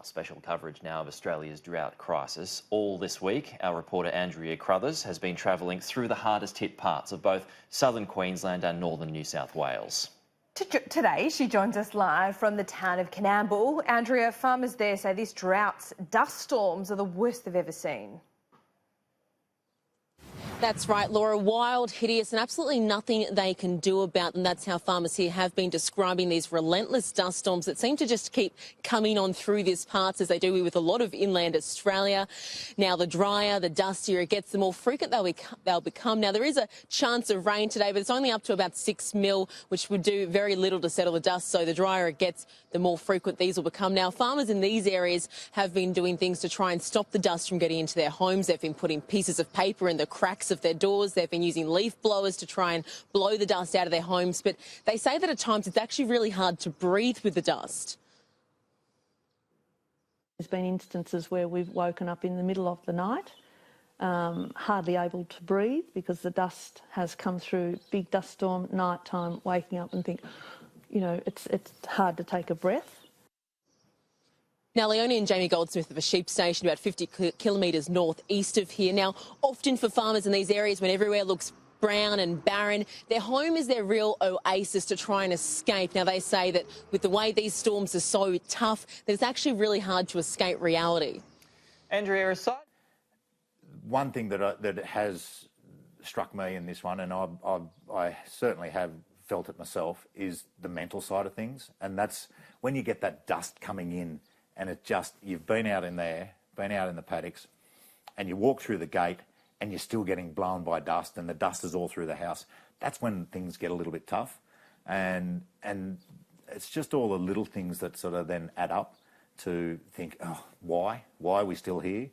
Well, special coverage now of Australia's drought crisis. All this week, our reporter Andrea Crothers has been travelling through the hardest hit parts of both southern Queensland and northern New South Wales. Today, she joins us live from the town of Coonamble. Andrea, farmers there say these droughts, dust storms, are the worst they've ever seen. That's right, Laura. Wild, hideous, and absolutely nothing they can do about them. That's how farmers here have been describing these relentless dust storms that seem to just keep coming on through these parts, as they do with a lot of inland Australia. Now, the drier, the dustier it gets, the more frequent they'll become. Now, there is a chance of rain today, but it's only up to about 6 mil, which would do very little to settle the dust. So the drier it gets, the more frequent these will become. Now, farmers in these areas have been doing things to try and stop the dust from getting into their homes. They've been putting pieces of paper in the cracks of their doors. They've been using leaf blowers to try and blow the dust out of their homes. But they say that at times it's actually really hard to breathe with the dust. There's been instances where we've woken up in the middle of the night, hardly able to breathe because the dust has come through. Big dust storm, night time, waking up and think, you know, it's hard to take a breath. Now, Leonie and Jamie Goldsmith of a sheep station about 50 kilometres northeast of here. Now, often for farmers in these areas, when everywhere looks brown and barren, their home is their real oasis to try and escape. Now, they say that with the way these storms are so tough, that it's actually really hard to escape reality. Andrea, aside... One thing that has struck me in this one, and I certainly have felt it myself, is the mental side of things. And that's when you get that dust coming in, and it just, you've been out in there, been out in the paddocks, and you walk through the gate and you're still getting blown by dust, and the dust is all through the house. That's when things get a little bit tough. And it's just all the little things that sort of then add up to think, oh, why? Why are we still here?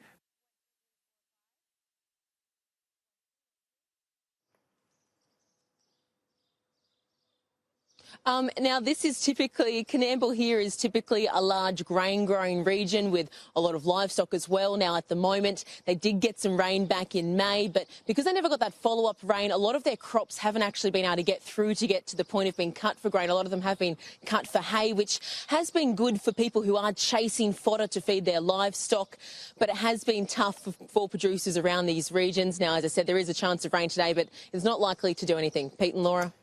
Now, this is typically, Coonamble here is typically a large grain-growing region with a lot of livestock as well. Now, at the moment, they did get some rain back in May, but because they never got that follow-up rain, a lot of their crops haven't actually been able to get through to get to the point of being cut for grain. A lot of them have been cut for hay, which has been good for people who are chasing fodder to feed their livestock, but it has been tough for producers around these regions. Now, as I said, there is a chance of rain today, but it's not likely to do anything. Pete and Laura.